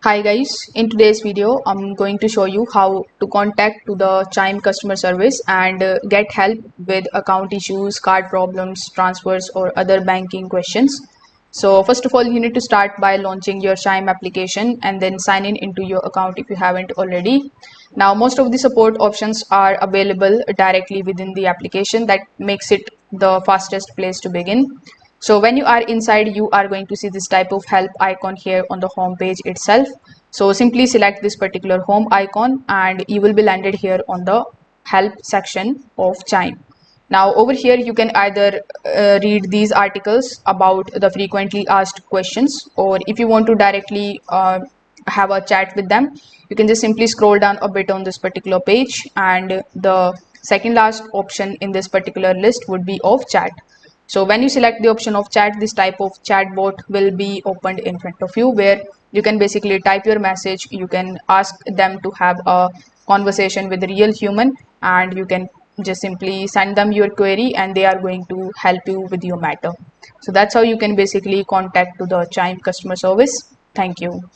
Hi guys, in today's video I'm going to show you how to contact to the Chime customer service and get help with account issues, card problems, transfers or other banking questions. So first of all, you need to start by launching your Chime application and then sign in into your account if you haven't already. Now most of the support options are available directly within the application. That makes it the fastest place to begin. So when you are inside, you are going to see this type of help icon here on the home page itself. So simply select this particular home icon and you will be landed here on the help section of Chime. Now over here you can either read these articles about the frequently asked questions, or if you want to directly have a chat with them, you can just simply scroll down a bit on this particular page, and the second last option in this particular list would be of chat. So when you select the option of chat, this type of chatbot will be opened in front of you, where you can basically type your message, you can ask them to have a conversation with a real human, and you can just simply send them your query and they are going to help you with your matter. So that's how you can basically contact to the Chime customer service. Thank you.